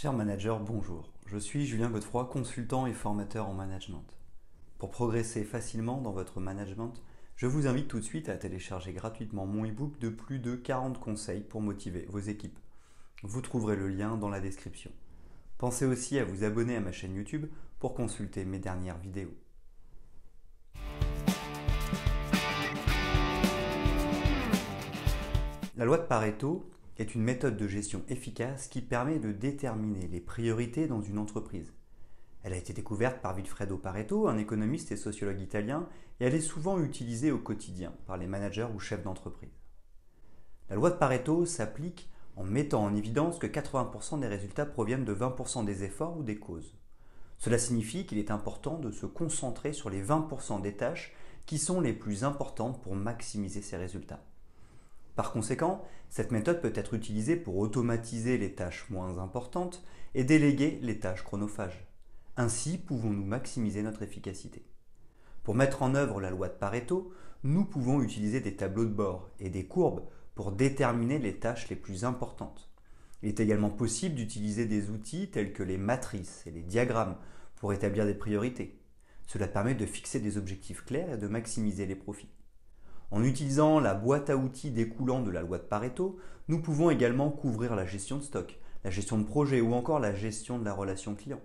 Cher manager, bonjour. Je suis Julien Godefroy, consultant et formateur en management. Pour progresser facilement dans votre management, je vous invite tout de suite à télécharger gratuitement mon e-book de plus de 40 conseils pour motiver vos équipes. Vous trouverez le lien dans la description. Pensez aussi à vous abonner à ma chaîne YouTube pour consulter mes dernières vidéos. La loi de Pareto est une méthode de gestion efficace qui permet de déterminer les priorités dans une entreprise. Elle a été découverte par Vilfredo Pareto, un économiste et sociologue italien, et elle est souvent utilisée au quotidien par les managers ou chefs d'entreprise. La loi de Pareto s'applique en mettant en évidence que 80% des résultats proviennent de 20% des efforts ou des causes. Cela signifie qu'il est important de se concentrer sur les 20% des tâches qui sont les plus importantes pour maximiser ces résultats. Par conséquent, cette méthode peut être utilisée pour automatiser les tâches moins importantes et déléguer les tâches chronophages. Ainsi, pouvons-nous maximiser notre efficacité. Pour mettre en œuvre la loi de Pareto, nous pouvons utiliser des tableaux de bord et des courbes pour déterminer les tâches les plus importantes. Il est également possible d'utiliser des outils tels que les matrices et les diagrammes pour établir des priorités. Cela permet de fixer des objectifs clairs et de maximiser les profits. En utilisant la boîte à outils découlant de la loi de Pareto, nous pouvons également couvrir la gestion de stock, la gestion de projet ou encore la gestion de la relation client.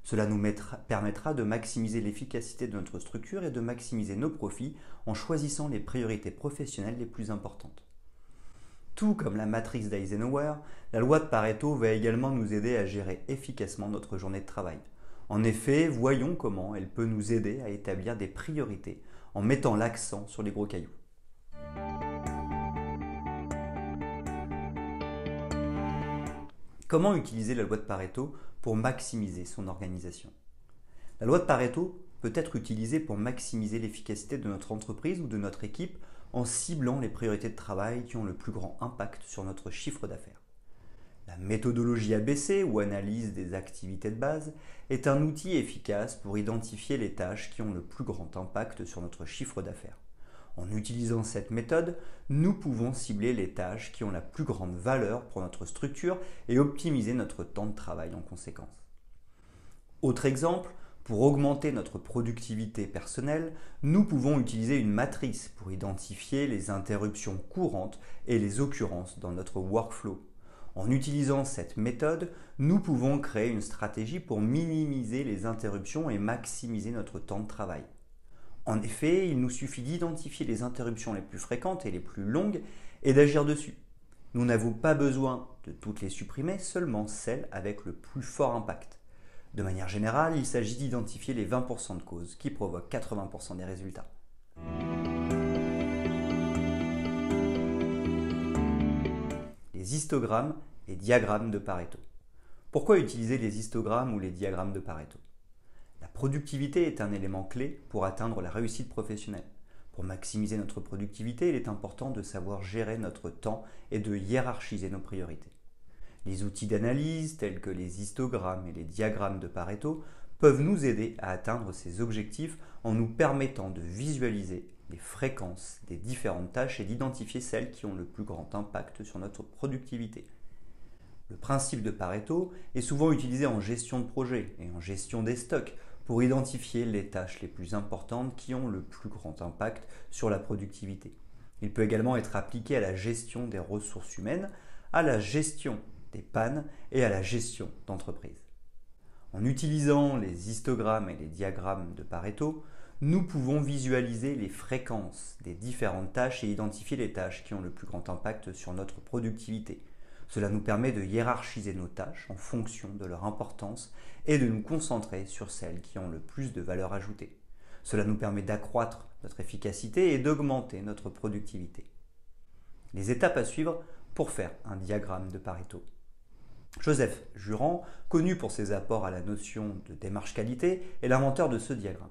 Cela nous permettra de maximiser l'efficacité de notre structure et de maximiser nos profits en choisissant les priorités professionnelles les plus importantes. Tout comme la matrice d'Eisenhower, la loi de Pareto va également nous aider à gérer efficacement notre journée de travail. En effet, voyons comment elle peut nous aider à établir des priorités en mettant l'accent sur les gros cailloux. Comment utiliser la loi de Pareto pour maximiser son organisation? La loi de Pareto peut être utilisée pour maximiser l'efficacité de notre entreprise ou de notre équipe en ciblant les priorités de travail qui ont le plus grand impact sur notre chiffre d'affaires. La méthodologie ABC ou analyse des activités de base est un outil efficace pour identifier les tâches qui ont le plus grand impact sur notre chiffre d'affaires. En utilisant cette méthode, nous pouvons cibler les tâches qui ont la plus grande valeur pour notre structure et optimiser notre temps de travail en conséquence. Autre exemple, pour augmenter notre productivité personnelle, nous pouvons utiliser une matrice pour identifier les interruptions courantes et les occurrences dans notre workflow. En utilisant cette méthode, nous pouvons créer une stratégie pour minimiser les interruptions et maximiser notre temps de travail. En effet, il nous suffit d'identifier les interruptions les plus fréquentes et les plus longues et d'agir dessus. Nous n'avons pas besoin de toutes les supprimer, seulement celles avec le plus fort impact. De manière générale, il s'agit d'identifier les 20% de causes qui provoquent 80% des résultats. Les histogrammes et diagrammes de Pareto. Pourquoi utiliser les histogrammes ou les diagrammes de Pareto? La productivité est un élément clé pour atteindre la réussite professionnelle. Pour maximiser notre productivité, il est important de savoir gérer notre temps et de hiérarchiser nos priorités. Les outils d'analyse tels que les histogrammes et les diagrammes de Pareto peuvent nous aider à atteindre ces objectifs en nous permettant de visualiser les fréquences des différentes tâches et d'identifier celles qui ont le plus grand impact sur notre productivité. Le principe de Pareto est souvent utilisé en gestion de projet et en gestion des stocks pour identifier les tâches les plus importantes qui ont le plus grand impact sur la productivité. Il peut également être appliqué à la gestion des ressources humaines, à la gestion des pannes et à la gestion d'entreprise. En utilisant les histogrammes et les diagrammes de Pareto, nous pouvons visualiser les fréquences des différentes tâches et identifier les tâches qui ont le plus grand impact sur notre productivité. Cela nous permet de hiérarchiser nos tâches en fonction de leur importance et de nous concentrer sur celles qui ont le plus de valeur ajoutée. Cela nous permet d'accroître notre efficacité et d'augmenter notre productivité. Les étapes à suivre pour faire un diagramme de Pareto. Joseph Juran, connu pour ses apports à la notion de démarche qualité, est l'inventeur de ce diagramme.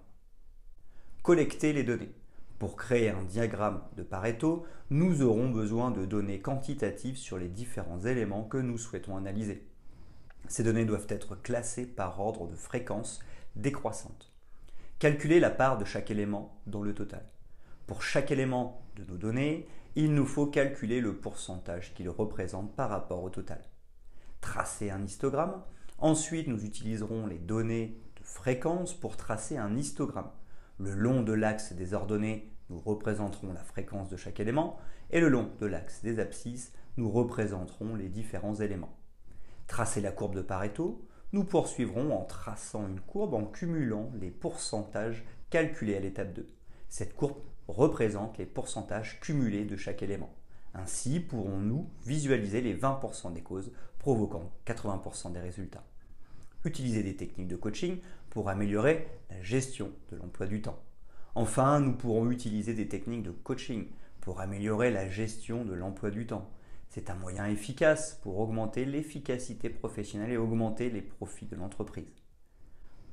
Collecter les données. Pour créer un diagramme de Pareto, nous aurons besoin de données quantitatives sur les différents éléments que nous souhaitons analyser. Ces données doivent être classées par ordre de fréquence décroissante. Calculer la part de chaque élément dans le total. Pour chaque élément de nos données, il nous faut calculer le pourcentage qu'il représente par rapport au total. Tracer un histogramme. Ensuite, nous utiliserons les données de fréquence pour tracer un histogramme. Le long de l'axe des ordonnées, nous représenterons la fréquence de chaque élément, et le long de l'axe des abscisses, nous représenterons les différents éléments. Tracer la courbe de Pareto, nous poursuivrons en traçant une courbe en cumulant les pourcentages calculés à l'étape 2. Cette courbe représente les pourcentages cumulés de chaque élément. Ainsi pourrons-nous visualiser les 20% des causes provoquant 80% des résultats. Utiliser des techniques de coaching pour améliorer la gestion de l'emploi du temps. Enfin, nous pourrons utiliser des techniques de coaching pour améliorer la gestion de l'emploi du temps. C'est un moyen efficace pour augmenter l'efficacité professionnelle et augmenter les profits de l'entreprise.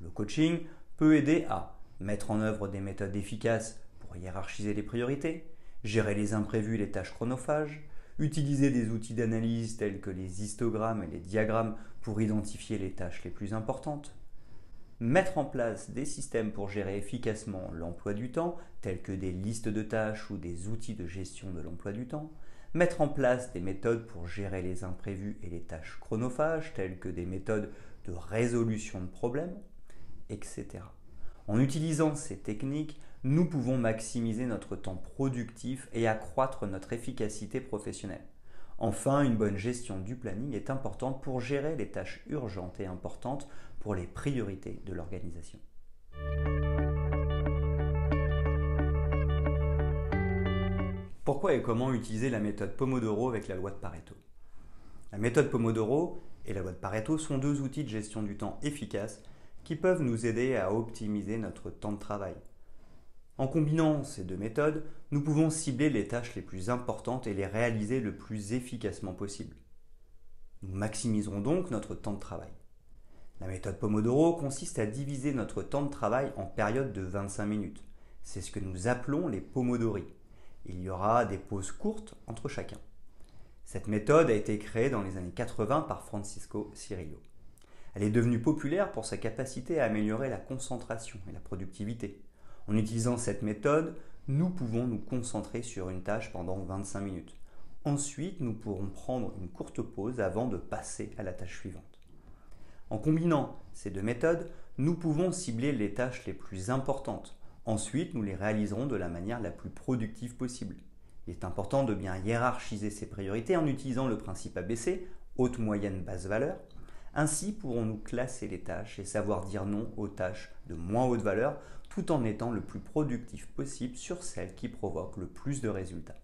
Le coaching peut aider à mettre en œuvre des méthodes efficaces pour hiérarchiser les priorités, gérer les imprévus et les tâches chronophages, utiliser des outils d'analyse tels que les histogrammes et les diagrammes pour identifier les tâches les plus importantes, mettre en place des systèmes pour gérer efficacement l'emploi du temps, tels que des listes de tâches ou des outils de gestion de l'emploi du temps, mettre en place des méthodes pour gérer les imprévus et les tâches chronophages, telles que des méthodes de résolution de problèmes, etc. En utilisant ces techniques, nous pouvons maximiser notre temps productif et accroître notre efficacité professionnelle. Enfin, une bonne gestion du planning est importante pour gérer les tâches urgentes et importantes pour les priorités de l'organisation. Pourquoi et comment utiliser la méthode Pomodoro avec la loi de Pareto? La méthode Pomodoro et la loi de Pareto sont deux outils de gestion du temps efficaces qui peuvent nous aider à optimiser notre temps de travail. En combinant ces deux méthodes, nous pouvons cibler les tâches les plus importantes et les réaliser le plus efficacement possible. Nous maximiserons donc notre temps de travail. La méthode Pomodoro consiste à diviser notre temps de travail en périodes de 25 minutes. C'est ce que nous appelons les Pomodori. Il y aura des pauses courtes entre chacun. Cette méthode a été créée dans les années 80 par Francisco Cirillo. Elle est devenue populaire pour sa capacité à améliorer la concentration et la productivité. En utilisant cette méthode, nous pouvons nous concentrer sur une tâche pendant 25 minutes. Ensuite, nous pourrons prendre une courte pause avant de passer à la tâche suivante. En combinant ces deux méthodes, nous pouvons cibler les tâches les plus importantes. Ensuite, nous les réaliserons de la manière la plus productive possible. Il est important de bien hiérarchiser ces priorités en utilisant le principe ABC, haute, moyenne, basse valeur. Ainsi pourrons-nous classer les tâches et savoir dire non aux tâches de moins haute valeur tout en étant le plus productif possible sur celles qui provoquent le plus de résultats.